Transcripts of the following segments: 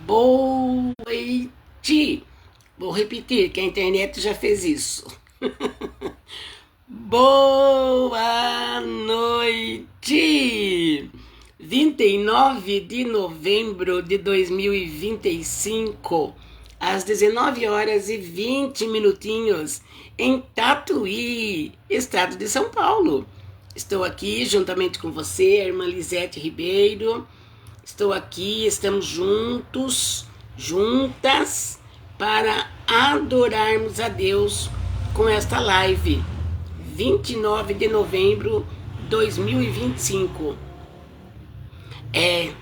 Boa noite. Vou repetir, que a internet já fez isso. Boa noite. 29 de novembro de 2025, às 19 horas e 20 minutinhos, em Tatuí, estado de São Paulo. Estou aqui juntamente com você, a irmã Lisete Ribeiro. Estou aqui, estamos juntos, juntas, para adorarmos a Deus com esta live. 29 de novembro de 2025. É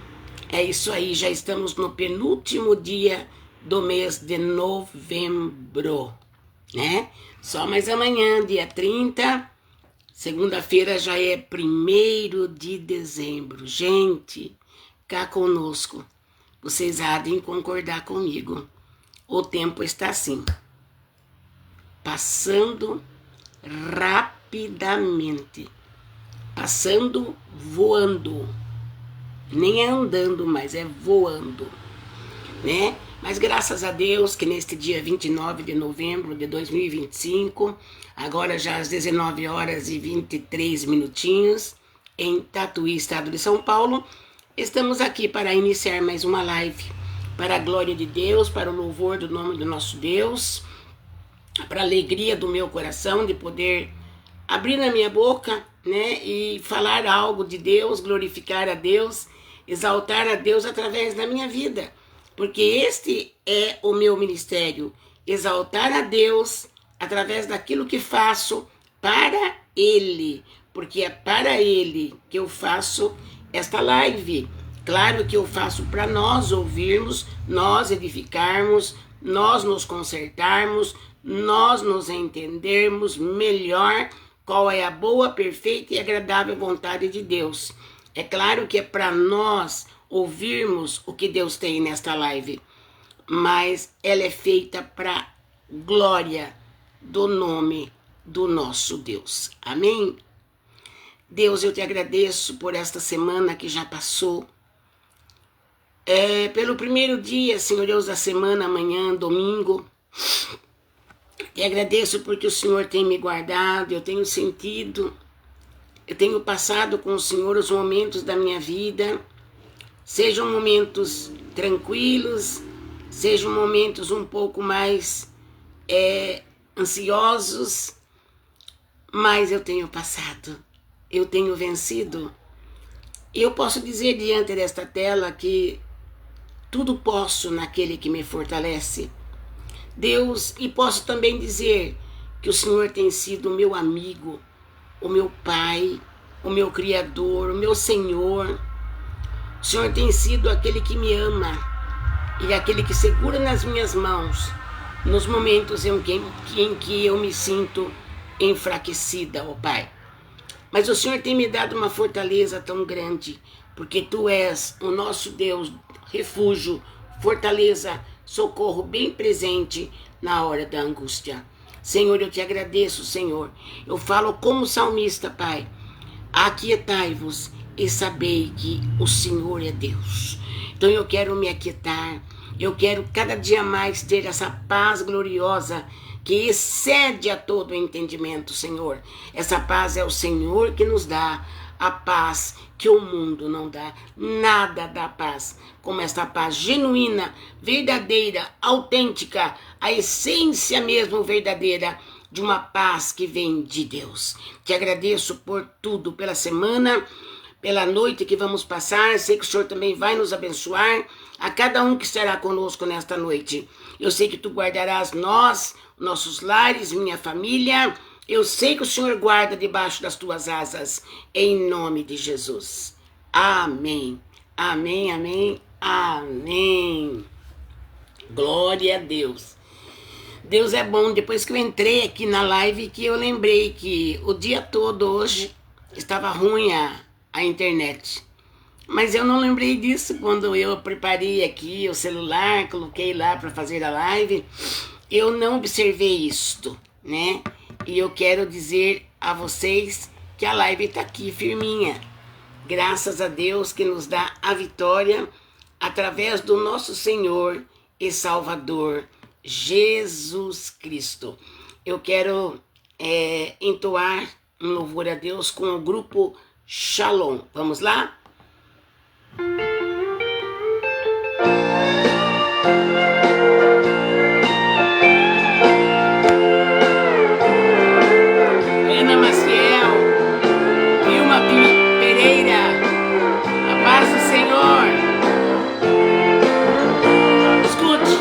isso aí, já estamos no penúltimo dia do mês de novembro, né? Só mais amanhã, dia 30, segunda-feira já é 1º de dezembro. Gente, cá conosco, vocês há de concordar comigo. O tempo está assim, passando rapidamente, passando voando. Nem é andando, mas é voando, né? Mas graças a Deus que neste dia 29 de novembro de 2025, agora já às 19 horas e 23 minutinhos, em Tatuí, estado de São Paulo, estamos aqui para iniciar mais uma live, para a glória de Deus, para o louvor do nome do nosso Deus, para a alegria do meu coração de poder abrir na minha boca, né, e falar algo de Deus, glorificar a Deus, exaltar a Deus através da minha vida, porque este é o meu ministério, exaltar a Deus através daquilo que faço para Ele, porque é para Ele que eu faço esta live. Claro que eu faço para nós ouvirmos, nós edificarmos, nós nos consertarmos, nós nos entendermos melhor qual é a boa, perfeita e agradável vontade de Deus. É claro que é para nós ouvirmos o que Deus tem nesta live, mas ela é feita para glória do nome do nosso Deus. Amém? Deus, eu te agradeço por esta semana que já passou. Pelo primeiro dia, Senhor Deus, da semana, amanhã, domingo. Te agradeço porque o Senhor tem me guardado, eu tenho sentido, eu tenho passado com o Senhor os momentos da minha vida, sejam momentos tranquilos, sejam momentos um pouco mais ansiosos, mas eu tenho passado, eu tenho vencido. E eu posso dizer diante desta tela que tudo posso naquele que me fortalece. Deus, e posso também dizer que o Senhor tem sido o meu amigo, o meu Pai, o meu Criador, o meu Senhor. O Senhor tem sido aquele que me ama e aquele que segura nas minhas mãos nos momentos em que eu me sinto enfraquecida, ó Pai. Mas o Senhor tem me dado uma fortaleza tão grande, porque Tu és o nosso Deus, refúgio, fortaleza, socorro bem presente na hora da angústia. Senhor, eu te agradeço, Senhor. Eu falo como salmista, Pai. Aquietai-vos e sabei que o Senhor é Deus. Então eu quero me aquietar. Eu quero cada dia mais ter essa paz gloriosa que excede a todo entendimento, Senhor. Essa paz é o Senhor que nos dá, a paz que o mundo não dá. Nada dá paz como esta paz genuína, verdadeira, autêntica, a essência mesmo verdadeira de uma paz que vem de Deus. Te agradeço por tudo, pela semana, pela noite que vamos passar. Sei que o Senhor também vai nos abençoar, a cada um que estará conosco nesta noite. Eu sei que Tu guardarás nós, nossos lares, minha família. Eu sei que o Senhor guarda debaixo das Tuas asas, em nome de Jesus. Amém, amém, amém, amém. Glória a Deus. Deus é bom. Depois que eu entrei aqui na live, que eu lembrei que o dia todo hoje estava ruim a internet. Mas eu não lembrei disso quando eu preparei aqui o celular, coloquei lá para fazer a live. Eu não observei isto, né? E eu quero dizer a vocês que a live está aqui firminha. Graças a Deus que nos dá a vitória, através do nosso Senhor e Salvador, Jesus Cristo. Eu quero entoar um louvor a Deus com o grupo Shalom. Vamos lá? Ana Maciel, Vilma Pereira, a paz do Senhor. Escute.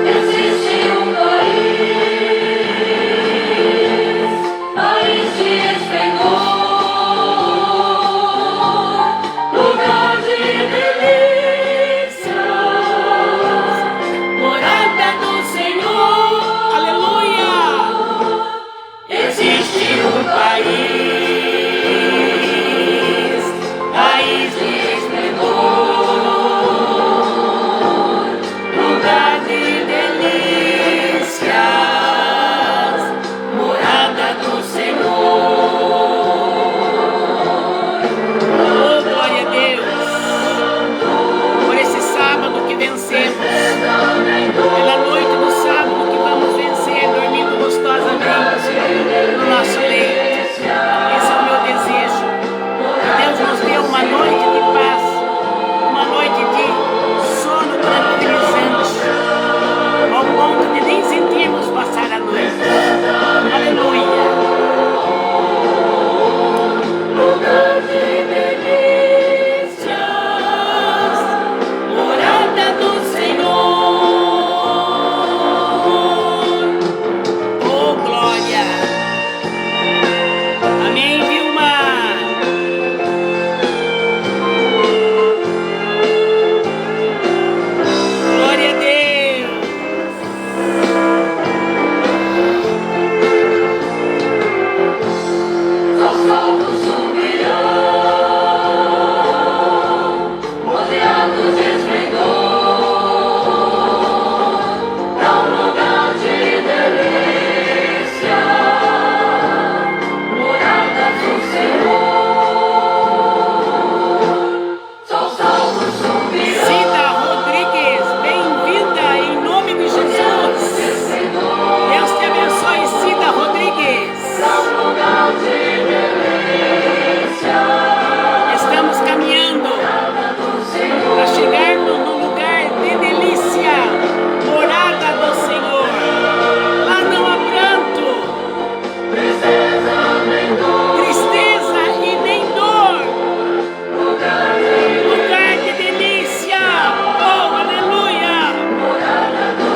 Existe um país de esplendor, lugar de delícias, morada do Senhor. Aleluia! Existe um país de esplendor, lugar de delícias, morada do Senhor. Oh, glória a Deus! Por esse sábado que vencemos, pela noite do sábado que vamos vencer, dormindo gostosamente no nosso leito. Esse é o meu desejo. Que Deus nos dê uma noite de paz, uma noite de sono tranquilizante, ao ponto de nem sentirmos passar a noite. Aleluia! Lugar de delícias, morada do Senhor. Oh, glória! Amém, Vilma! Glória a Deus! Aos salvos subirão, rodeados de esplendor, pra um lugar de delícia, morada do Senhor. Só salvos subirão. Cida Rodrigues, bem-vinda em nome de Jesus. Deus te abençoe, Cida Rodrigues. Estamos caminhando para chegarmos no lugar de delícia, morada do Senhor. Lá não há pranto, tristeza e nem dor. Lugar de delícia, oh, aleluia.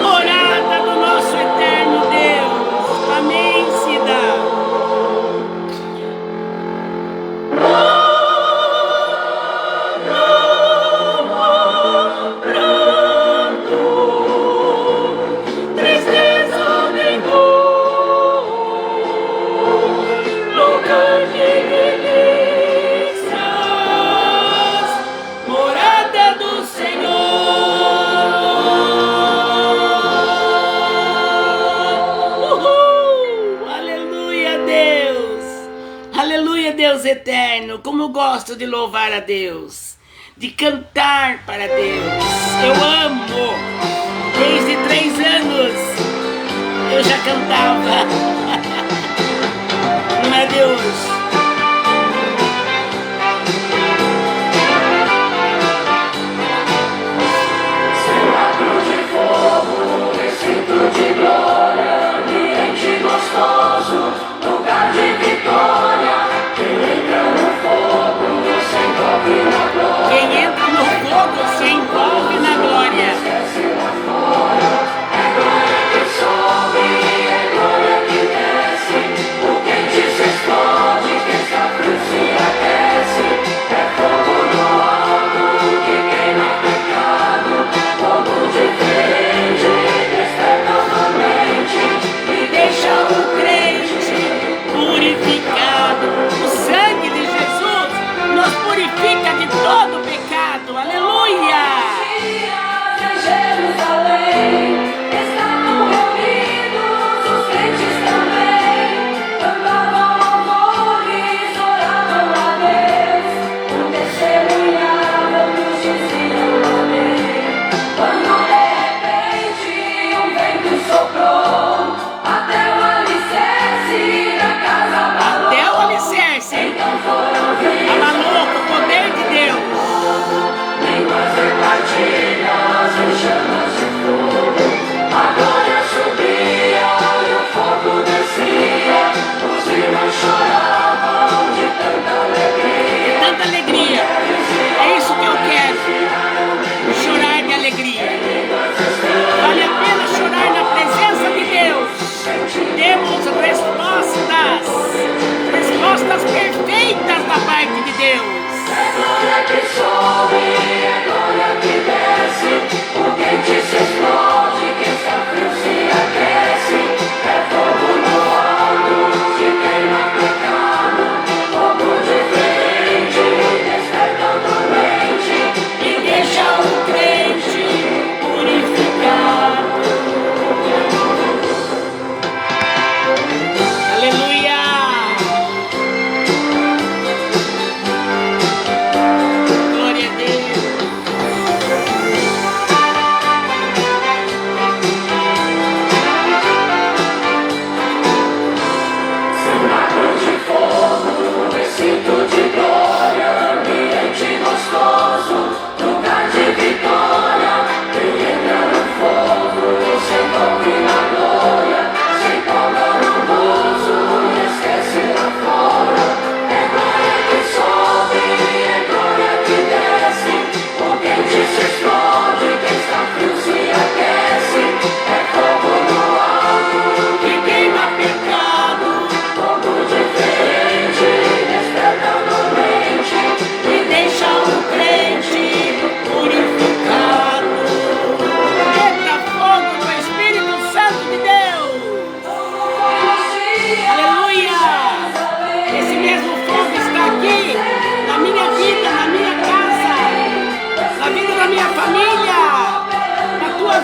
Morada do nosso eterno Deus. Amém, Cida. Tristeza nem dor, lugar de delícias, morada do Senhor. Uhul! Aleluia, Deus! Aleluia, Deus eterno! Como eu gosto de louvar a Deus, de cantar para Deus. Eu amo! Desde 3 anos eu já cantava. Não é, Deus? Recinto de glória, ambiente gostoso, lugar de vitória. Quem entra no fogo se envolve na glória. Quem entra no fogo se envolve na glória. Esquece lá fora. É glória que sobe, é glória que desce. O quente se explode,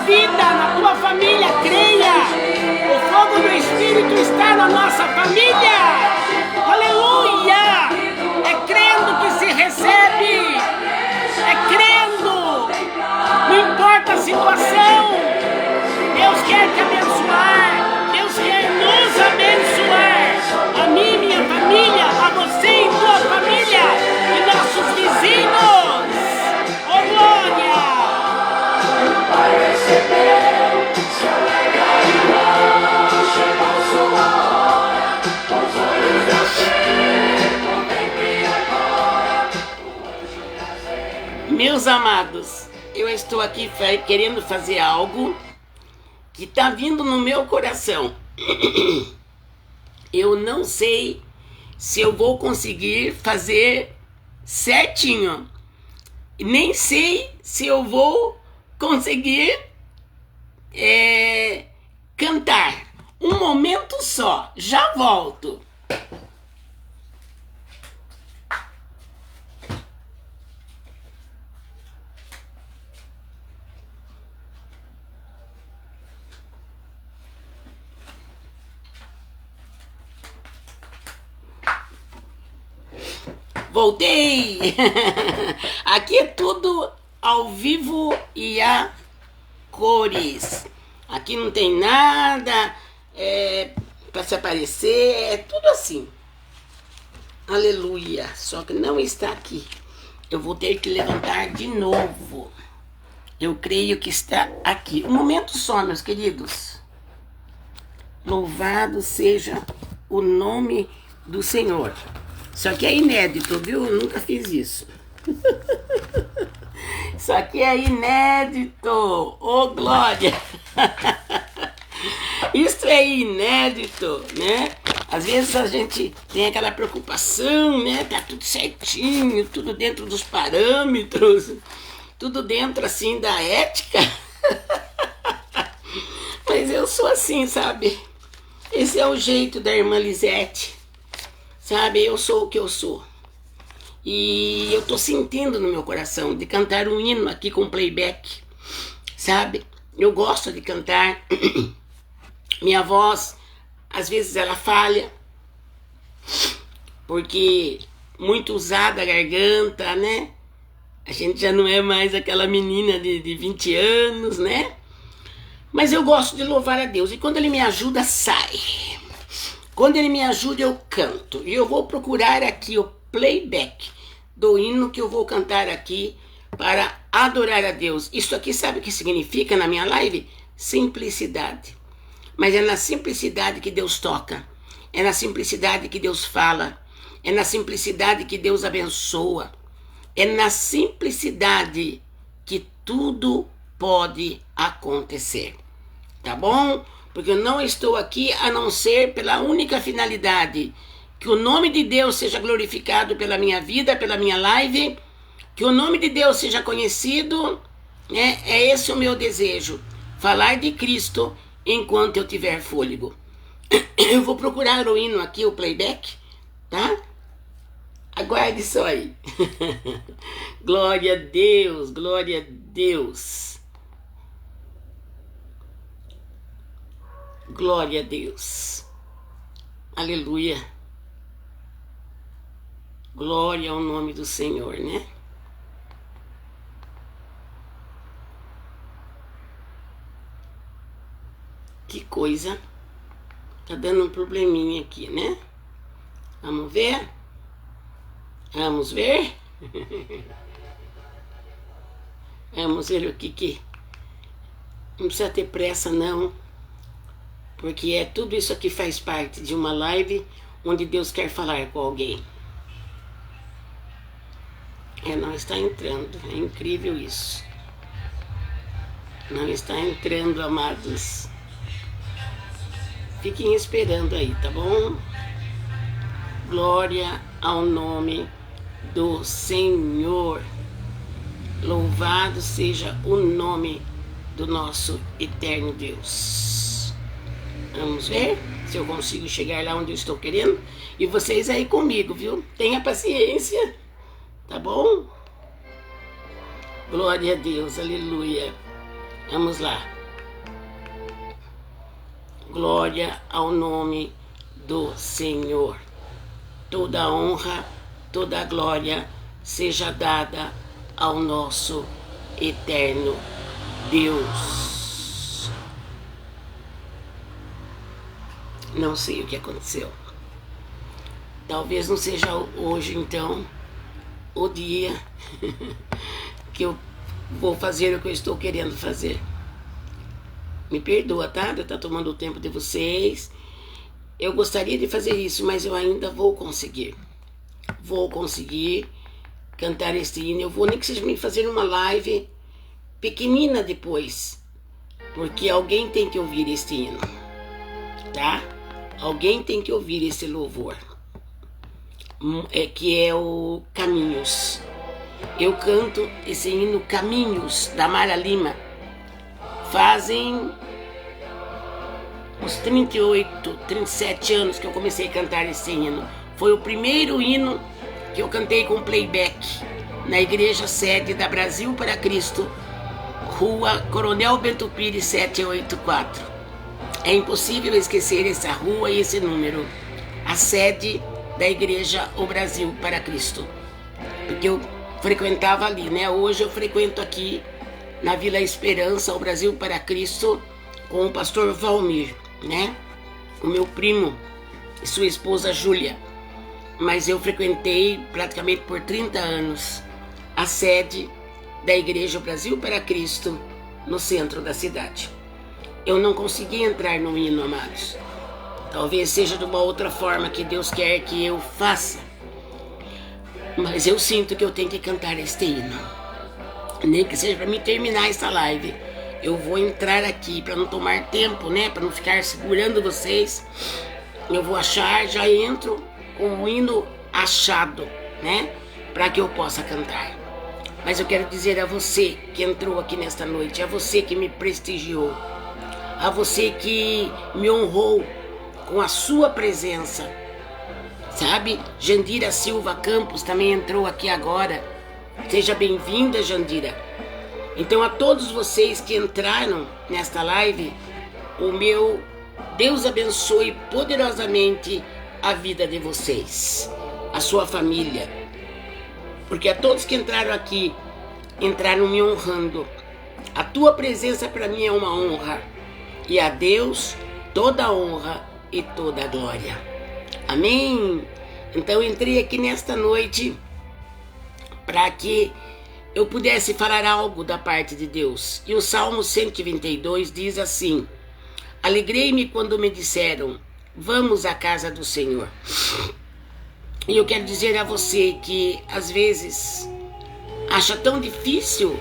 vida, na tua família, creia. O fogo do Espírito está na nossa família. Aleluia! É crendo que se recebe. É crendo. Não importa a situação. Deus quer te abençoar. Deus quer nos abençoar. A mim, minha família, a você e tua família. E nossos vizinhos. Oh, glória! Pai recebeu, se alegra irmão, chegou sua hora, os olhos da fé, contemple agora. Meus amados, eu estou aqui querendo fazer algo que está vindo no meu coração. Eu não sei se eu vou conseguir fazer certinho. Nem sei se eu vou conseguir cantar. Um momento só, já volto. Voltei! Aqui é tudo ao vivo e a cores. Aqui não tem nada para se aparecer, é tudo assim. Aleluia! Só que não está aqui. Eu vou ter que levantar de novo. Eu creio que está aqui. Um momento só, meus queridos. Louvado seja o nome do Senhor. Isso aqui é inédito, viu? Eu nunca fiz isso. Isso aqui é inédito. Ô, glória! Isso é inédito, né? Às vezes a gente tem aquela preocupação, né? Tá tudo certinho, tudo dentro dos parâmetros, tudo dentro, assim, da ética. Mas eu sou assim, sabe? Esse é o jeito da irmã Lisete. Sabe, eu sou o que eu sou. E eu tô sentindo no meu coração de cantar um hino aqui com playback. Sabe, eu gosto de cantar. Minha voz, às vezes ela falha. Porque muito usada a garganta, né? A gente já não é mais aquela menina de 20 anos, né? Mas eu gosto de louvar a Deus. E quando Ele me ajuda, sai. Quando Ele me ajuda, eu canto. E eu vou procurar aqui o playback do hino que eu vou cantar aqui para adorar a Deus. Isso aqui sabe o que significa na minha live? Simplicidade. Mas é na simplicidade que Deus toca. É na simplicidade que Deus fala. É na simplicidade que Deus abençoa. É na simplicidade que tudo pode acontecer. Tá bom? Porque eu não estou aqui a não ser pela única finalidade que o nome de Deus seja glorificado pela minha vida, pela minha live, que o nome de Deus seja conhecido, né? É esse o meu desejo, falar de Cristo enquanto eu tiver fôlego. Eu vou procurar o hino aqui, o playback, tá? Aguarde só aí. Glória a Deus, glória a Deus. Glória a Deus. Aleluia. Glória ao nome do Senhor, né? Que coisa. Tá dando um probleminha aqui, né? Vamos ver? Vamos ver? Vamos ver o que... Não precisa ter pressa, não. Porque tudo isso aqui faz parte de uma live onde Deus quer falar com alguém. Não está entrando. É incrível isso. Não está entrando, amados. Fiquem esperando aí, tá bom? Glória ao nome do Senhor. Louvado seja o nome do nosso eterno Deus. Vamos ver se eu consigo chegar lá onde eu estou querendo. E vocês aí comigo, viu? Tenha paciência, tá bom? Glória a Deus, aleluia. Vamos lá. Glória ao nome do Senhor. Toda honra, toda glória seja dada ao nosso eterno Deus. Não sei o que aconteceu. Talvez não seja hoje, então, o dia que eu vou fazer o que eu estou querendo fazer. Me perdoa, tá? De eu estar tomando o tempo de vocês. Eu gostaria de fazer isso, mas eu ainda vou conseguir. Vou conseguir cantar este hino. Eu vou nem que seja me fazer uma live pequenina depois, porque alguém tem que ouvir este hino, tá? Alguém tem que ouvir esse louvor, que é o Caminhos. Eu canto esse hino Caminhos, da Mara Lima. Fazem uns 38, 37 anos que eu comecei a cantar esse hino. Foi o primeiro hino que eu cantei com playback na igreja sede da Brasil para Cristo, Rua Coronel Bento Pires 784. É impossível esquecer essa rua e esse número. A sede da igreja O Brasil para Cristo. Porque eu frequentava ali, né? Hoje eu frequento aqui na Vila Esperança, O Brasil para Cristo, com o pastor Valmir, né? O meu primo e sua esposa Júlia. Mas eu frequentei praticamente por 30 anos a sede da Igreja Brasil para Cristo no centro da cidade. Eu não consegui entrar no hino, amados. Talvez seja de uma outra forma que Deus quer que eu faça. Mas eu sinto que eu tenho que cantar este hino. Nem que seja para mim terminar essa live. Eu vou entrar aqui para não tomar tempo, né? Para não ficar segurando vocês. Eu vou achar, já entro com o hino achado, né? Para que eu possa cantar. Mas eu quero dizer a você que entrou aqui nesta noite, a você que me prestigiou, a você que me honrou com a sua presença, sabe? Jandira Silva Campos também entrou aqui agora. Seja bem-vinda, Jandira. Então, a todos vocês que entraram nesta live, o meu Deus abençoe poderosamente a vida de vocês, a sua família. Porque a todos que entraram aqui, entraram me honrando. A tua presença para mim é uma honra. E a Deus toda a honra e toda a glória. Amém? Então eu entrei aqui nesta noite para que eu pudesse falar algo da parte de Deus. E o Salmo 122 diz assim: alegrei-me quando me disseram, vamos à casa do Senhor. E eu quero dizer a você que às vezes acha tão difícil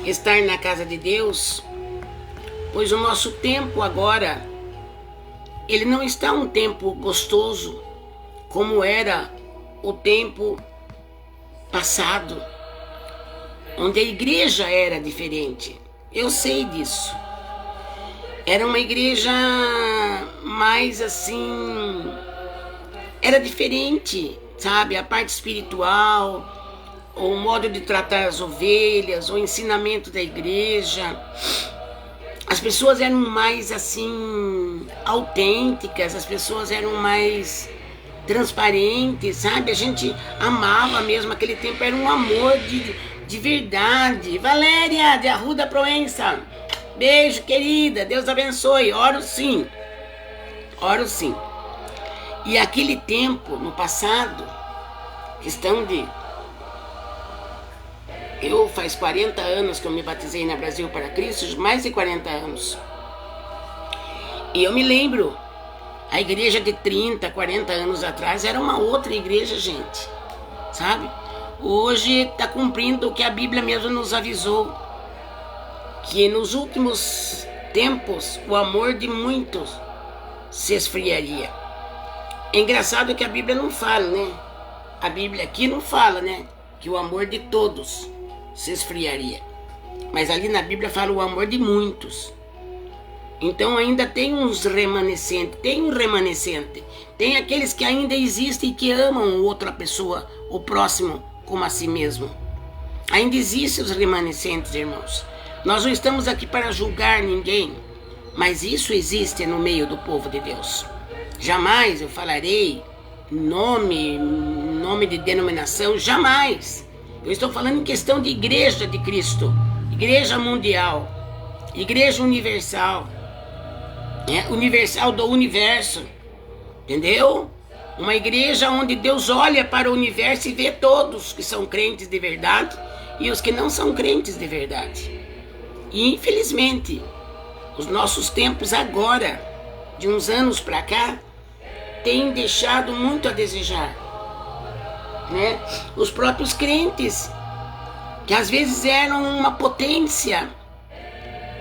estar na casa de Deus, pois o nosso tempo agora, ele não está um tempo gostoso como era o tempo passado, onde a igreja era diferente. Eu sei disso. Era uma igreja mais assim, era diferente, sabe? A parte espiritual, o modo de tratar as ovelhas, o ensinamento da igreja. As pessoas eram mais assim, autênticas, as pessoas eram mais transparentes, sabe? A gente amava mesmo, aquele tempo era um amor de verdade. Valéria, de Arruda Proença, beijo, querida, Deus abençoe. Oro sim, oro sim. E aquele tempo, no passado, questão de... Eu faz 40 anos que eu me batizei na Brasil para Cristo, mais de 40 anos. E eu me lembro, a igreja de 30, 40 anos atrás era uma outra igreja, gente, sabe? Hoje está cumprindo o que a Bíblia mesmo nos avisou, que nos últimos tempos o amor de muitos se esfriaria. É engraçado que a Bíblia não fala, né? A Bíblia aqui não fala, né? Que o amor de todos se esfriaria. Mas ali na Bíblia fala o amor de muitos. Então ainda tem uns remanescentes, tem um remanescente. Tem aqueles que ainda existem e que amam outra pessoa, o próximo, como a si mesmo. Ainda existem os remanescentes, irmãos. Nós não estamos aqui para julgar ninguém, mas isso existe no meio do povo de Deus. Jamais eu falarei nome de denominação, jamais. Eu estou falando em questão de igreja de Cristo, igreja mundial, igreja universal, universal do universo, entendeu? Uma igreja onde Deus olha para o universo e vê todos que são crentes de verdade e os que não são crentes de verdade. E infelizmente, os nossos tempos agora, de uns anos para cá, têm deixado muito a desejar, né? Os próprios crentes, que às vezes eram uma potência,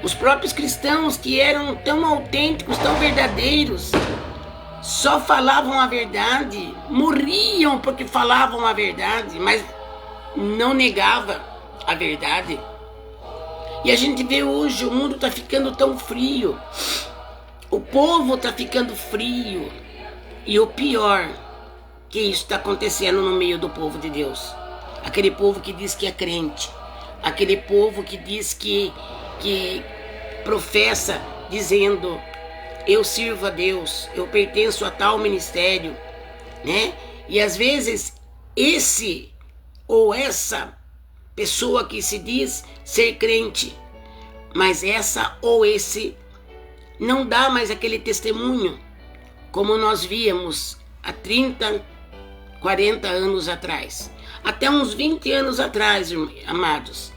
os próprios cristãos que eram tão autênticos, tão verdadeiros, só falavam a verdade, morriam porque falavam a verdade, mas não negava a verdade. E a gente vê hoje, o mundo está ficando tão frio, o povo está ficando frio, e o pior, que isso está acontecendo no meio do povo de Deus. Aquele povo que diz que é crente, aquele povo que diz que professa dizendo: eu sirvo a Deus, eu pertenço a tal ministério, né? E às vezes esse ou essa pessoa que se diz ser crente, mas essa ou esse não dá mais aquele testemunho como nós víamos há 30, 40 anos atrás. Até uns 20 anos atrás, amados,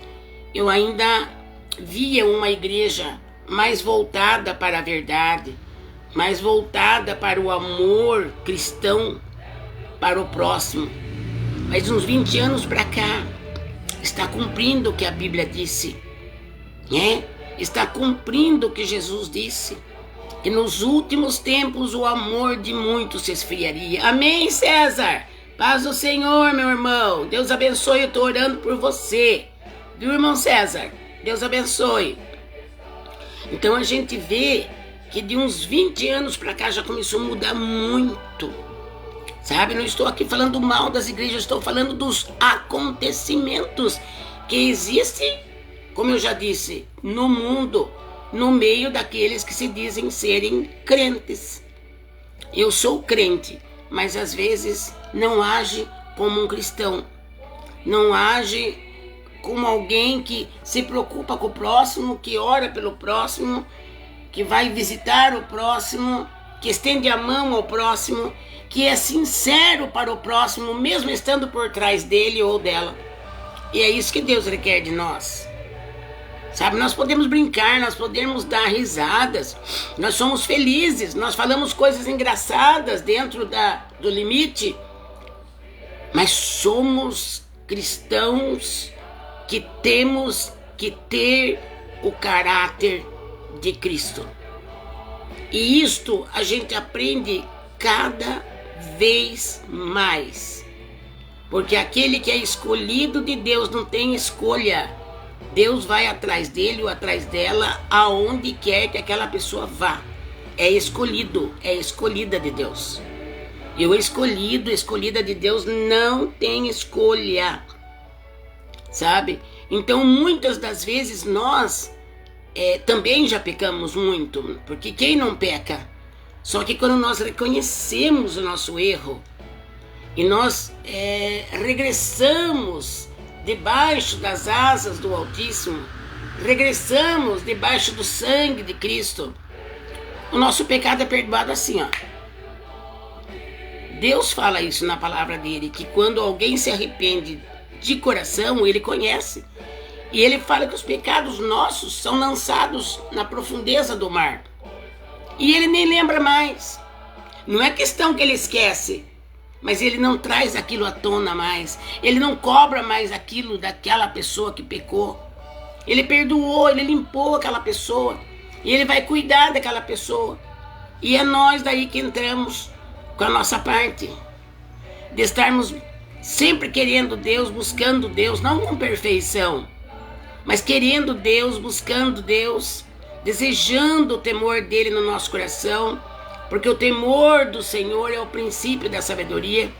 eu ainda via uma igreja mais voltada para a verdade, mais voltada para o amor cristão, para o próximo. Mas uns 20 anos para cá, está cumprindo o que a Bíblia disse, né? Está cumprindo o que Jesus disse, que nos últimos tempos o amor de muitos se esfriaria. Amém, César? Paz do Senhor, meu irmão. Deus abençoe, eu estou orando por você. Viu, irmão César? Deus abençoe. Então a gente vê que de uns 20 anos para cá já começou a mudar muito. Sabe, não estou aqui falando mal das igrejas, estou falando dos acontecimentos que existem, como eu já disse, no mundo, no meio daqueles que se dizem serem crentes. Eu sou crente, mas às vezes não age como um cristão, não age como alguém que se preocupa com o próximo, que ora pelo próximo, que vai visitar o próximo, que estende a mão ao próximo, que é sincero para o próximo, mesmo estando por trás dele ou dela. E é isso que Deus requer de nós. Sabe, nós podemos brincar, nós podemos dar risadas, nós somos felizes, nós falamos coisas engraçadas dentro do limite, mas somos cristãos que temos que ter o caráter de Cristo. E isto a gente aprende cada vez mais, porque aquele que é escolhido de Deus não tem escolha. Deus vai atrás dele ou atrás dela aonde quer que aquela pessoa vá. É escolhido, é escolhida de Deus. E o escolhido, escolhida de Deus não tem escolha, sabe? Então muitas das vezes nós também já pecamos muito, porque quem não peca? Só que quando nós reconhecemos o nosso erro e nós regressamos debaixo das asas do Altíssimo, regressamos debaixo do sangue de Cristo, o nosso pecado é perdoado assim, ó. Deus fala isso na palavra dele, que quando alguém se arrepende de coração, ele conhece. E ele fala que os pecados nossos são lançados na profundeza do mar. E ele nem lembra mais. Não é questão que ele esquece, mas ele não traz aquilo à tona mais. Ele não cobra mais aquilo daquela pessoa que pecou. Ele perdoou, ele limpou aquela pessoa. E ele vai cuidar daquela pessoa. E é nós daí que entramos com a nossa parte. De estarmos sempre querendo Deus, buscando Deus, não com perfeição, mas querendo Deus, buscando Deus, desejando o temor dele no nosso coração. Porque o temor do Senhor é o princípio da sabedoria.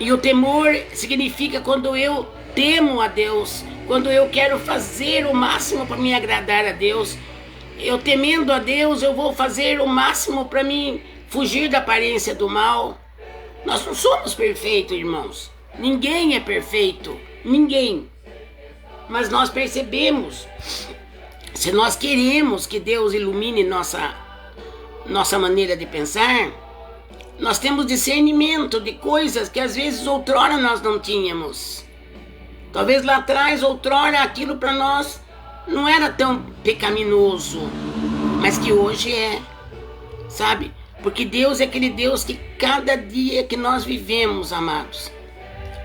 E o temor significa quando eu temo a Deus, quando eu quero fazer o máximo para me agradar a Deus, eu temendo a Deus, eu vou fazer o máximo para mim fugir da aparência do mal. Nós não somos perfeitos, irmãos. Ninguém é perfeito, ninguém. Mas nós percebemos, se nós queremos que Deus ilumine nossa maneira de pensar, nós temos discernimento de coisas que às vezes outrora nós não tínhamos. Talvez lá atrás, outrora, aquilo para nós não era tão pecaminoso, mas que hoje é, sabe? Porque Deus é aquele Deus que cada dia que nós vivemos, amados,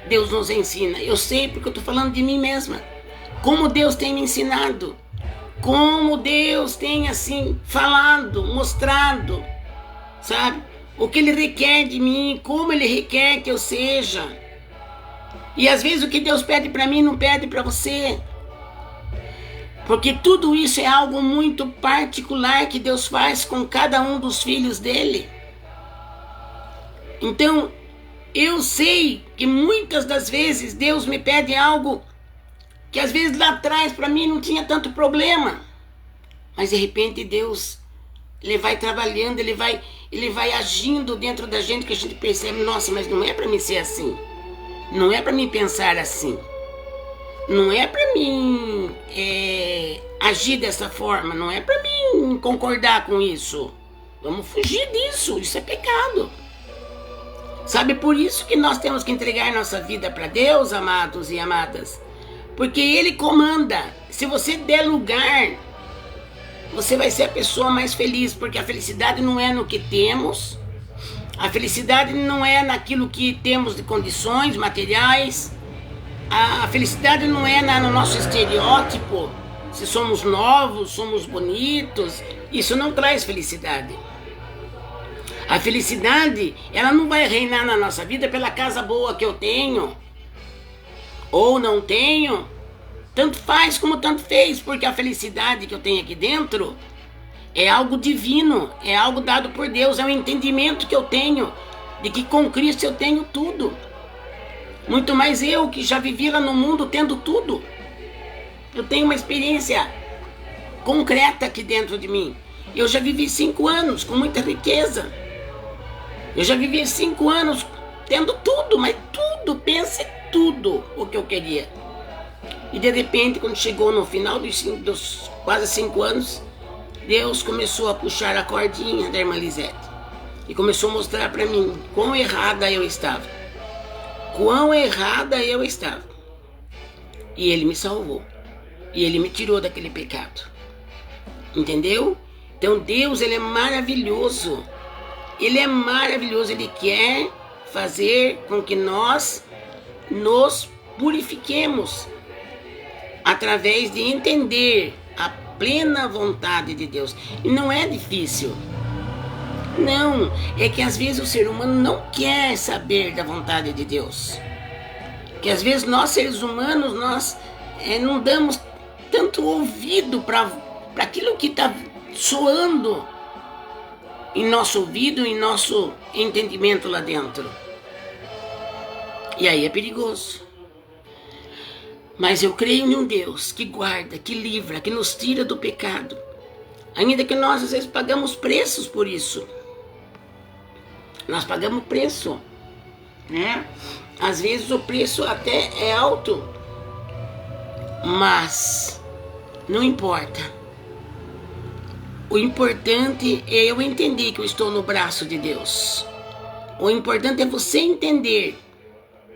Deus nos ensina. Eu sei porque eu estou falando de mim mesma. Como Deus tem me ensinado. Como Deus tem assim falado, mostrado, sabe? O que Ele requer de mim, como Ele requer que eu seja. E às vezes o que Deus pede para mim não pede para você. Porque tudo isso é algo muito particular que Deus faz com cada um dos filhos dele. Então, eu sei que muitas das vezes Deus me pede algo que às vezes lá atrás para mim não tinha tanto problema. Mas de repente Deus, Ele vai trabalhando, Ele vai agindo dentro da gente, que a gente percebe, nossa, mas não é para mim ser assim. Não é para mim pensar assim. Não é para mim agir dessa forma. Não é para mim concordar com isso. Vamos fugir disso. Isso é pecado. Sabe, por isso que nós temos que entregar nossa vida para Deus, amados e amadas. Porque Ele comanda. Se você der lugar, você vai ser a pessoa mais feliz. Porque a felicidade não é no que temos. A felicidade não é naquilo que temos de condições materiais. A felicidade não é no nosso estereótipo. Se somos novos, somos bonitos. Isso não traz felicidade. A felicidade, ela não vai reinar na nossa vida pela casa boa que eu tenho. Ou não tenho. Tanto faz como tanto fez. Porque a felicidade que eu tenho aqui dentro é algo divino. É algo dado por Deus. É um entendimento que eu tenho de que com Cristo eu tenho tudo. Muito mais eu, que já vivi lá no mundo tendo tudo. Eu tenho uma experiência concreta aqui dentro de mim. Eu já vivi 5 anos com muita riqueza. Eu já vivi 5 anos tendo tudo, mas tudo, pense tudo o que eu queria. E de repente, quando chegou no final dos quase 5 anos, Deus começou a puxar a cordinha da irmã Lisete. E começou a mostrar para mim quão errada eu estava. Quão errada eu estava. E Ele me salvou. E Ele me tirou daquele pecado. Entendeu? Então Deus, Ele é maravilhoso. Ele é maravilhoso. Ele quer fazer com que nós nos purifiquemos através de entender a plena vontade de Deus. E não é difícil. Não, é que às vezes o ser humano não quer saber da vontade de Deus. Que às vezes nós, seres humanos, nós não damos tanto ouvido para aquilo que está soando em nosso ouvido, em nosso entendimento lá dentro. E aí é perigoso. Mas eu creio em um Deus que guarda, que livra, que nos tira do pecado. Ainda que nós às vezes pagamos preços por isso. Nós pagamos preço, né? Às vezes o preço até é alto, mas não importa. O importante é eu entender que eu estou no braço de Deus. O importante é você entender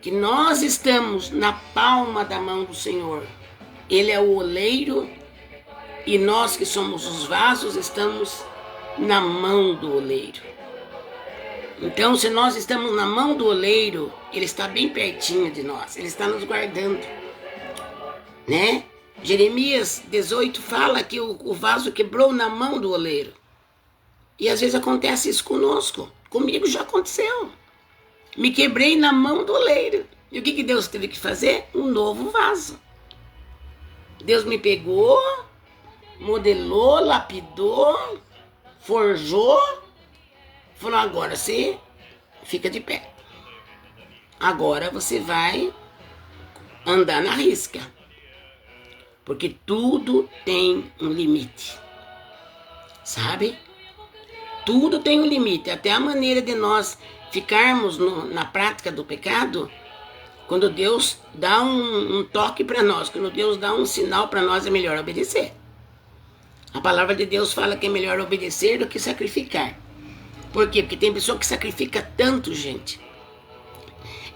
que nós estamos na palma da mão do Senhor. Ele é o oleiro e nós que somos os vasos estamos na mão do oleiro. Então, se nós estamos na mão do oleiro, Ele está bem pertinho de nós. Ele está nos guardando, né? Jeremias 18 fala que o vaso quebrou na mão do oleiro. E às vezes acontece isso conosco. Comigo já aconteceu. Me quebrei na mão do oleiro. E o que Deus teve que fazer? Um novo vaso. Deus me pegou, modelou, lapidou, forjou. Falou, agora você fica de pé. Agora você vai andar na risca. Porque tudo tem um limite. Sabe? Tudo tem um limite. Até a maneira de nós ficarmos na prática do pecado, quando Deus dá um toque para nós, quando Deus dá um sinal para nós, é melhor obedecer. A palavra de Deus fala que é melhor obedecer do que sacrificar. Por quê? Porque tem pessoa que sacrifica tanto, gente.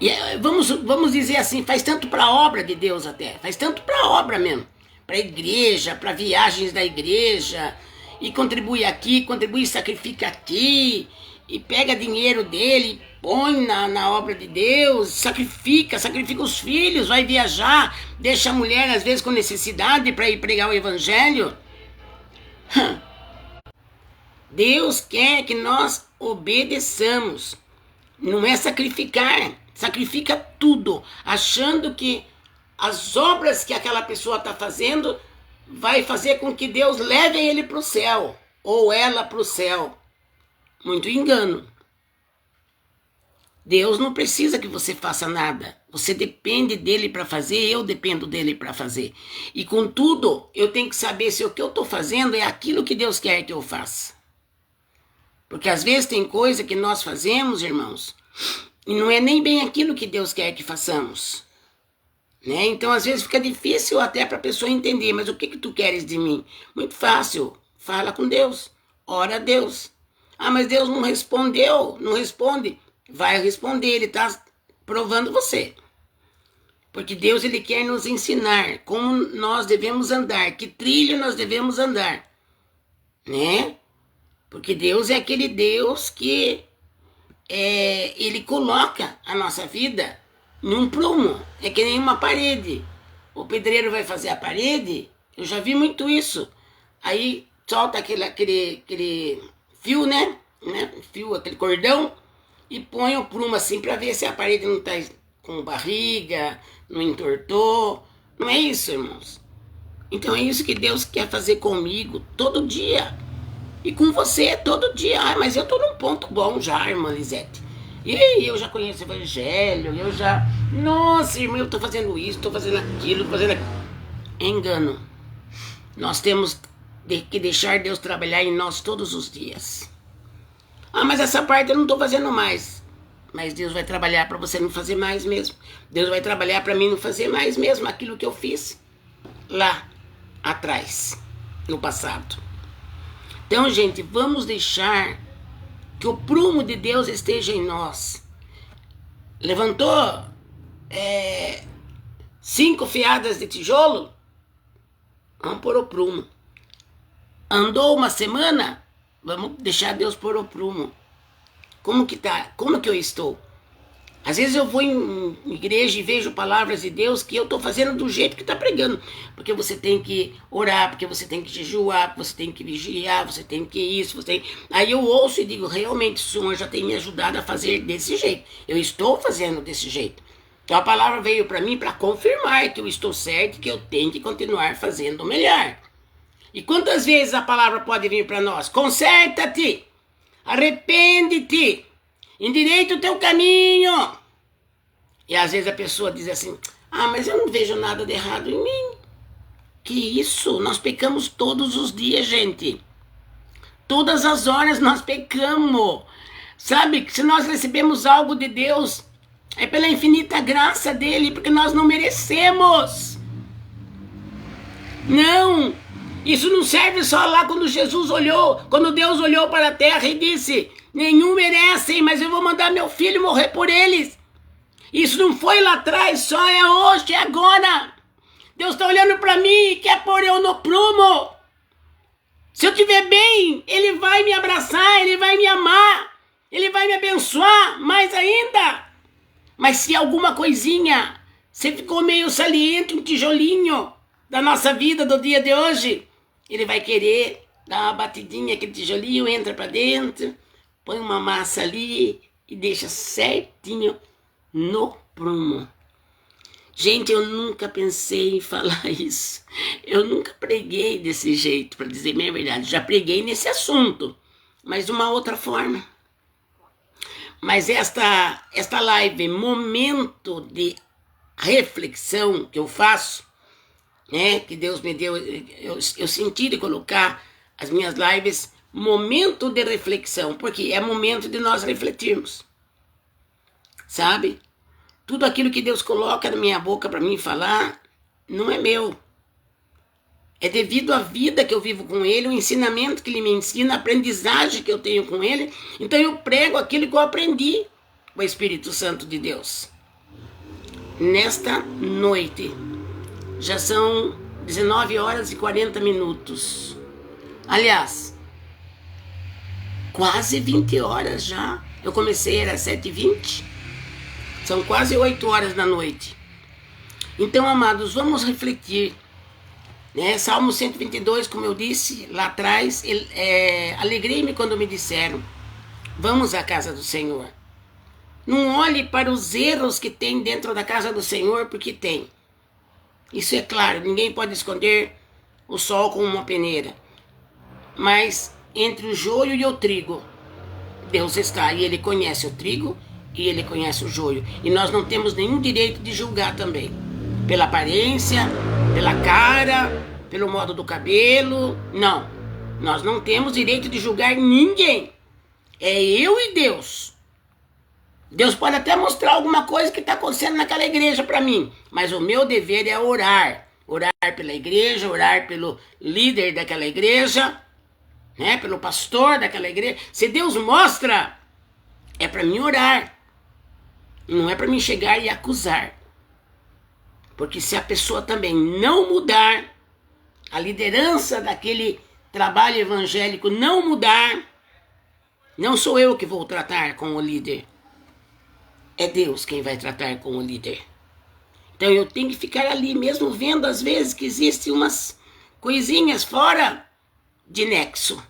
E vamos dizer assim, faz tanto para a obra de Deus até. Faz tanto para a obra mesmo. Para a igreja, para viagens da igreja. E contribui aqui, contribui e sacrifica aqui. E pega dinheiro dele, põe na obra de Deus. Sacrifica os filhos, vai viajar. Deixa a mulher às vezes com necessidade para ir pregar o evangelho. Deus quer que nós obedeçamos. Não é sacrificar. Sacrifica tudo, achando que as obras que aquela pessoa está fazendo vai fazer com que Deus leve ele para o céu, ou ela para o céu. Muito engano. Deus não precisa que você faça nada. Você depende dele para fazer, eu dependo dele para fazer. E contudo, eu tenho que saber se o que eu estou fazendo é aquilo que Deus quer que eu faça. Porque às vezes tem coisa que nós fazemos, irmãos, e não é nem bem aquilo que Deus quer que façamos. Né? Então às vezes fica difícil até para a pessoa entender, mas o que tu queres de mim? Muito fácil, fala com Deus, ora a Deus. Ah, mas Deus não respondeu, não responde. Vai responder, ele está provando você. Porque Deus ele quer nos ensinar como nós devemos andar, que trilho nós devemos andar. Né? Porque Deus é aquele Deus que ele coloca a nossa vida num prumo. É que nem uma parede. O pedreiro vai fazer a parede, eu já vi muito isso. Aí solta aquele fio, né? Fio, aquele cordão, e põe o prumo assim para ver se a parede não está com barriga, não entortou. Não é isso, irmãos. Então é isso que Deus quer fazer comigo todo dia. E com você todo dia. Ah, mas eu tô num ponto bom já, irmã Lisete. E aí, eu já conheço o evangelho, eu já... Nossa, irmã, eu tô fazendo isso, tô fazendo aquilo, tô fazendo aquilo. Engano. Nós temos que deixar Deus trabalhar em nós todos os dias. Ah, mas essa parte eu não tô fazendo mais. Mas Deus vai trabalhar para você não fazer mais mesmo. Deus vai trabalhar para mim não fazer mais mesmo aquilo que eu fiz lá atrás, no passado. Então, gente, vamos deixar que o prumo de Deus esteja em nós. Levantou 5 fiadas de tijolo? Vamos pôr o prumo. Andou uma semana? Vamos deixar Deus pôr o prumo. Como que tá? Como que eu estou? Às vezes eu vou em igreja e vejo palavras de Deus que eu estou fazendo do jeito que está pregando. Porque você tem que orar, porque você tem que jejuar, porque você tem que vigiar, você tem que isso, você tem... Aí eu ouço e digo, realmente o Senhor já tem me ajudado a fazer desse jeito. Eu estou fazendo desse jeito. Então a palavra veio para mim para confirmar que eu estou certo e que eu tenho que continuar fazendo melhor. E quantas vezes a palavra pode vir para nós? Conserta-te, arrepende-te, endireita o teu caminho. E às vezes a pessoa diz assim, ah, mas eu não vejo nada de errado em mim. Que isso? Nós pecamos todos os dias, gente. Todas as horas nós pecamos. Sabe, se nós recebemos algo de Deus, é pela infinita graça dele, porque nós não merecemos. Não, isso não serve só lá quando Jesus olhou, quando Deus olhou para a terra e disse, nenhum merecem, mas eu vou mandar meu filho morrer por eles. Isso não foi lá atrás, só é hoje, é agora. Deus está olhando para mim e quer pôr eu no prumo. Se eu estiver bem, ele vai me abraçar, ele vai me amar, ele vai me abençoar mais ainda. Mas se alguma coisinha, você ficou meio saliente, um tijolinho da nossa vida do dia de hoje, ele vai querer dar uma batidinha, aquele tijolinho entra para dentro, põe uma massa ali e deixa certinho no prumo. Gente, eu nunca pensei em falar isso. Eu nunca preguei desse jeito, para dizer a minha verdade. Já preguei nesse assunto, mas de uma outra forma. Mas esta live, momento de reflexão que eu faço, né, que Deus me deu, eu senti de colocar as minhas lives momento de reflexão, porque é momento de nós refletirmos, sabe? Tudo aquilo que Deus coloca na minha boca para mim falar, não é meu. É devido à vida que eu vivo com Ele, o ensinamento que Ele me ensina, a aprendizagem que eu tenho com Ele. Então eu prego aquilo que eu aprendi com o Espírito Santo de Deus. Nesta noite, já são 19 horas e 40 minutos. Aliás, quase 20 horas já. Eu comecei, era 7h20. São quase 8 horas da noite. Então, amados, vamos refletir. Né? Salmo 122, como eu disse lá atrás, alegrei-me quando me disseram, vamos à casa do Senhor. Não olhe para os erros que tem dentro da casa do Senhor, porque tem. Isso é claro, ninguém pode esconder o sol com uma peneira. Mas entre o joio e o trigo, Deus está, e Ele conhece o trigo e Ele conhece o joio. E nós não temos nenhum direito de julgar também. Pela aparência, pela cara, pelo modo do cabelo. Não, nós não temos direito de julgar ninguém. É eu e Deus. Deus pode até mostrar alguma coisa que está acontecendo naquela igreja para mim, mas o meu dever é orar. Orar pela igreja, orar pelo líder daquela igreja, né, pelo pastor daquela igreja. Se Deus mostra, é para mim orar. Não é para mim chegar e acusar. Porque se a pessoa também não mudar, a liderança daquele trabalho evangélico não mudar, não sou eu que vou tratar com o líder. É Deus quem vai tratar com o líder. Então eu tenho que ficar ali, mesmo vendo às vezes que existem umas coisinhas fora de nexo,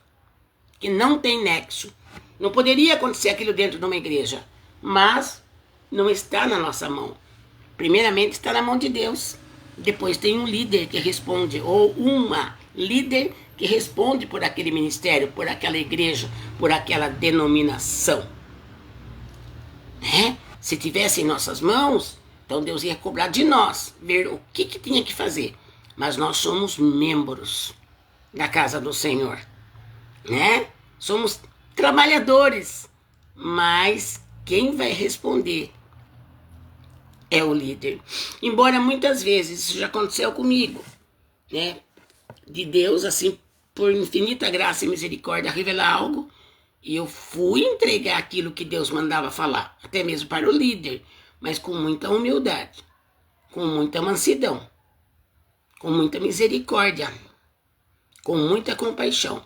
que não tem nexo. Não poderia acontecer aquilo dentro de uma igreja, mas não está na nossa mão. Primeiramente está na mão de Deus. Depois tem um líder que responde, ou uma líder que responde por aquele ministério, por aquela igreja, por aquela denominação. Né? Se tivesse em nossas mãos, então Deus ia cobrar de nós, ver o que tinha que fazer. Mas nós somos membros da casa do Senhor, né? Somos trabalhadores, mas quem vai responder é o líder. Embora muitas vezes isso já aconteceu comigo, né? De Deus, assim, por infinita graça e misericórdia, revelar algo, e eu fui entregar aquilo que Deus mandava falar, até mesmo para o líder, mas com muita humildade, com muita mansidão, com muita misericórdia, com muita compaixão.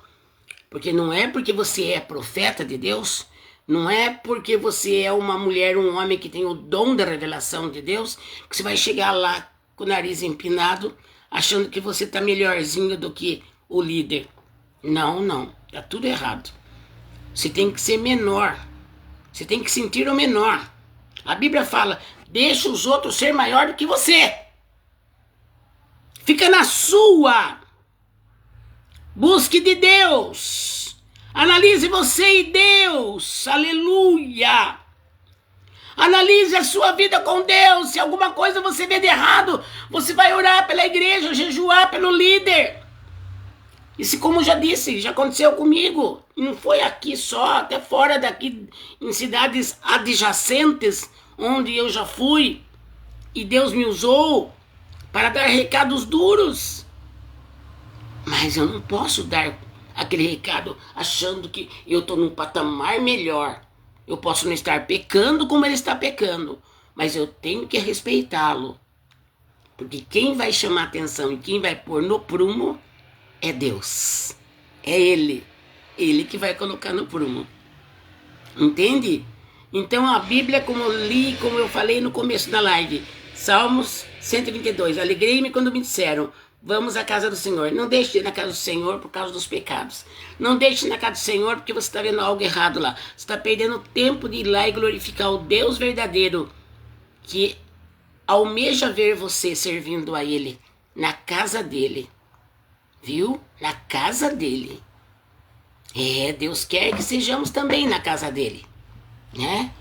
Porque não é porque você é profeta de Deus, não é porque você é uma mulher, um homem que tem o dom da revelação de Deus, que você vai chegar lá com o nariz empinado, achando que você está melhorzinho do que o líder. Não, tá tudo errado. Você tem que ser menor. Você tem que sentir o menor. A Bíblia fala, deixa os outros ser maior do que você. Fica na sua. Busque de Deus. Analise você e Deus. Aleluia. Analise a sua vida com Deus. Se alguma coisa você vê de errado, você vai orar pela igreja, jejuar pelo líder. E se, como já disse, já aconteceu comigo, não foi aqui só, até fora daqui, em cidades adjacentes, onde eu já fui, e Deus me usou para dar recados duros. Mas eu não posso dar aquele recado achando que eu estou num patamar melhor. Eu posso não estar pecando como ele está pecando, mas eu tenho que respeitá-lo. Porque quem vai chamar atenção e quem vai pôr no prumo é Deus. É Ele. Ele que vai colocar no prumo. Entende? Então a Bíblia, como eu li, como eu falei no começo da live, Salmos 122, alegrei-me quando me disseram, vamos à casa do Senhor. Não deixe de ir na casa do Senhor por causa dos pecados. Não deixe de ir na casa do Senhor porque você está vendo algo errado lá. Você está perdendo tempo de ir lá e glorificar o Deus verdadeiro que almeja ver você servindo a Ele na casa dEle. Viu? Na casa dEle. Deus quer que sejamos também na casa dEle, né?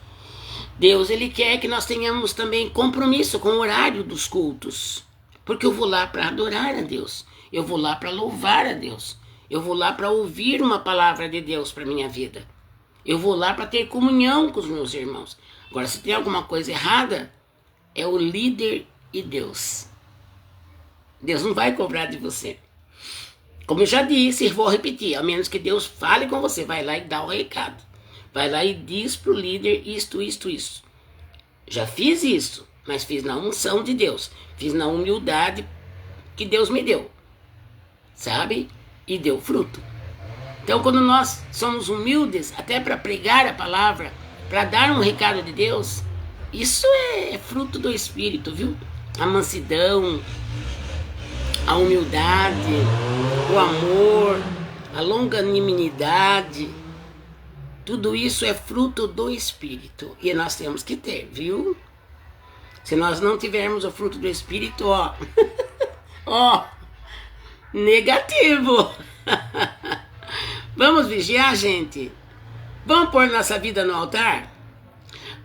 Deus, Ele quer que nós tenhamos também compromisso com o horário dos cultos. Porque eu vou lá para adorar a Deus. Eu vou lá para louvar a Deus. Eu vou lá para ouvir uma palavra de Deus para minha vida. Eu vou lá para ter comunhão com os meus irmãos. Agora, se tem alguma coisa errada, é o líder e Deus. Deus não vai cobrar de você. Como eu já disse e vou repetir, a menos que Deus fale com você, vai lá e dá o recado. Vai lá e diz para o líder isto. Já fiz isso, mas fiz na unção de Deus. Fiz na humildade que Deus me deu. Sabe? E deu fruto. Então, quando nós somos humildes, até para pregar a palavra, para dar um recado de Deus, isso é fruto do Espírito, viu? A mansidão, a humildade, o amor, a longanimidade, tudo isso é fruto do Espírito. E nós temos que ter, viu? Se nós não tivermos o fruto do Espírito, ó, negativo. Vamos vigiar, gente? Vamos pôr nossa vida no altar?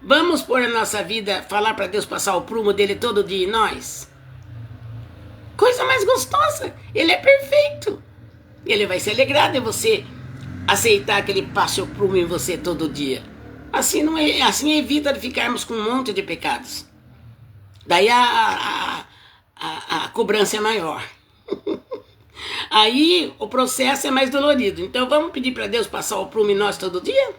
Vamos pôr a nossa vida, falar para Deus passar o prumo dele todo dia em nós? Coisa mais gostosa. Ele é perfeito. Ele vai se alegrar de você aceitar que ele passe o prumo em você todo dia. Assim, não é, assim evita de ficarmos com um monte de pecados. Daí a cobrança é maior. Aí o processo é mais dolorido. Então vamos pedir para Deus passar o prumo em nós todo dia?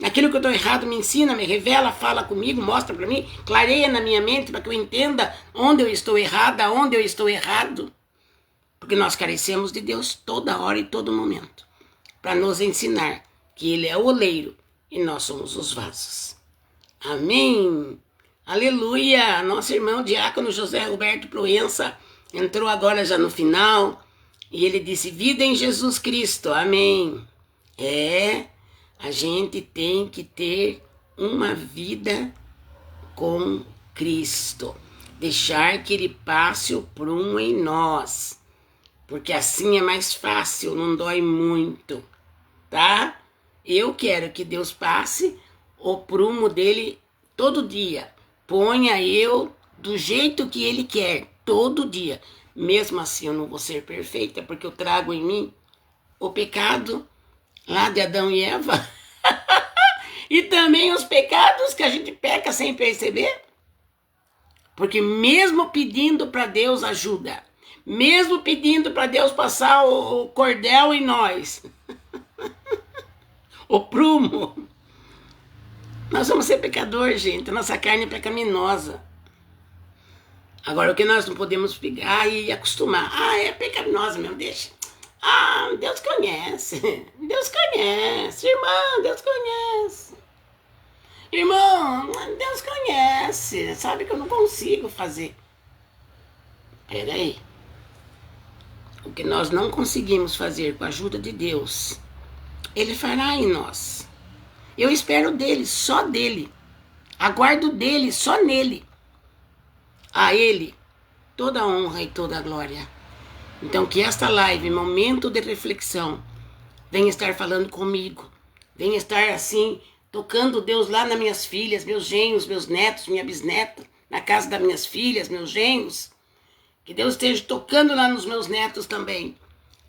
Aquilo que eu estou errado me ensina, me revela, fala comigo, mostra para mim, clareia na minha mente para que eu entenda onde eu estou errada, onde eu estou errado. Porque nós carecemos de Deus toda hora e todo momento, para nos ensinar que Ele é o oleiro e nós somos os vasos. Amém? Aleluia! Nosso irmão diácono José Roberto Proença entrou agora já no final e ele disse: vida em Jesus Cristo. Amém. A gente tem que ter uma vida com Cristo. Deixar que Ele passe o prumo em nós. Porque assim é mais fácil, não dói muito. Tá? Eu quero que Deus passe o prumo dele todo dia. Ponha eu do jeito que Ele quer, todo dia. Mesmo assim eu não vou ser perfeita, porque eu trago em mim o pecado lá de Adão e Eva. E também os pecados que a gente peca sem perceber. Porque mesmo pedindo para Deus ajuda, mesmo pedindo para Deus passar o cordel em nós, o prumo, nós vamos ser pecadores, gente. Nossa carne é pecaminosa. Agora, o que nós não podemos pegar e acostumar. É pecaminosa mesmo, deixa. Deus conhece. Deus conhece. Irmã, Deus conhece. Irmão, Deus conhece. Sabe que eu não consigo fazer. Peraí. O que nós não conseguimos fazer com a ajuda de Deus, Ele fará em nós. Eu espero dele, só dele. Aguardo dele, só nele. A Ele toda a honra e toda a glória. Então que esta live, momento de reflexão, venha estar falando comigo. Venha estar assim, tocando Deus lá nas minhas filhas, meus genros, meus netos, minha bisneta, na casa das minhas filhas, meus genros. Que Deus esteja tocando lá nos meus netos também.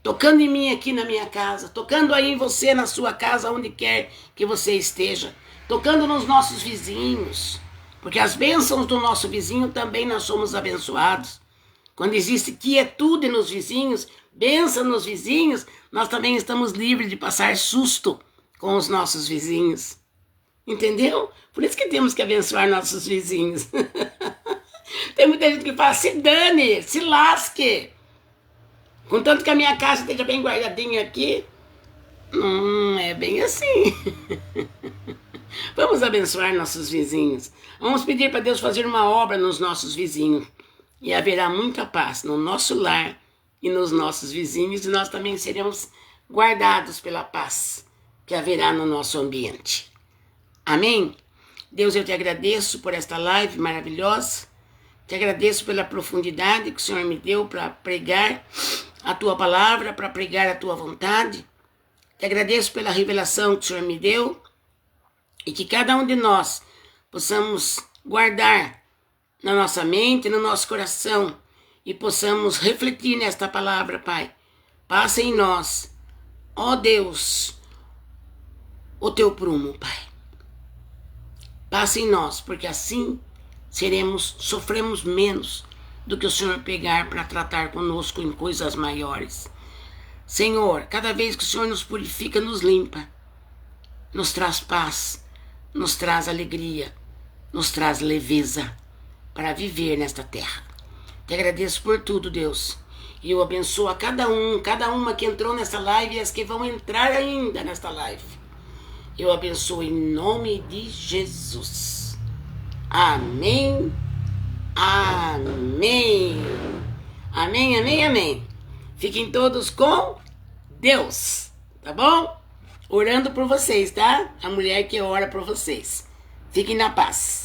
Tocando em mim aqui na minha casa. Tocando aí em você na sua casa, onde quer que você esteja. Tocando nos nossos vizinhos. Porque as bênçãos do nosso vizinho também nós somos abençoados. Quando existe quietude nos vizinhos, bênção nos vizinhos, nós também estamos livres de passar susto com os nossos vizinhos. Entendeu? Por isso que temos que abençoar nossos vizinhos. Tem muita gente que fala: se dane, se lasque. Contanto que a minha casa esteja bem guardadinha aqui. Não é bem assim. Vamos abençoar nossos vizinhos. Vamos pedir para Deus fazer uma obra nos nossos vizinhos. E haverá muita paz no nosso lar e nos nossos vizinhos. E nós também seremos guardados pela paz que haverá no nosso ambiente. Amém? Deus, eu te agradeço por esta live maravilhosa. Te agradeço pela profundidade que o Senhor me deu para pregar a tua palavra, para pregar a tua vontade. Te agradeço pela revelação que o Senhor me deu e que cada um de nós possamos guardar na nossa mente, no nosso coração, e possamos refletir nesta palavra, Pai. Passa em nós, ó Deus, o teu prumo, Pai. Passa em nós, porque assim sofremos menos do que o Senhor pegar para tratar conosco em coisas maiores. Senhor, cada vez que o Senhor nos purifica, nos limpa, nos traz paz, nos traz alegria, nos traz leveza para viver nesta terra. Te agradeço por tudo, Deus. E eu abençoo a cada uma que entrou nessa live e as que vão entrar ainda nesta live. Eu abençoo em nome de Jesus. Amém. Amém. Amém, amém, amém. Fiquem todos com Deus, tá bom? Orando por vocês, tá? A mulher que ora por vocês. Fiquem na paz.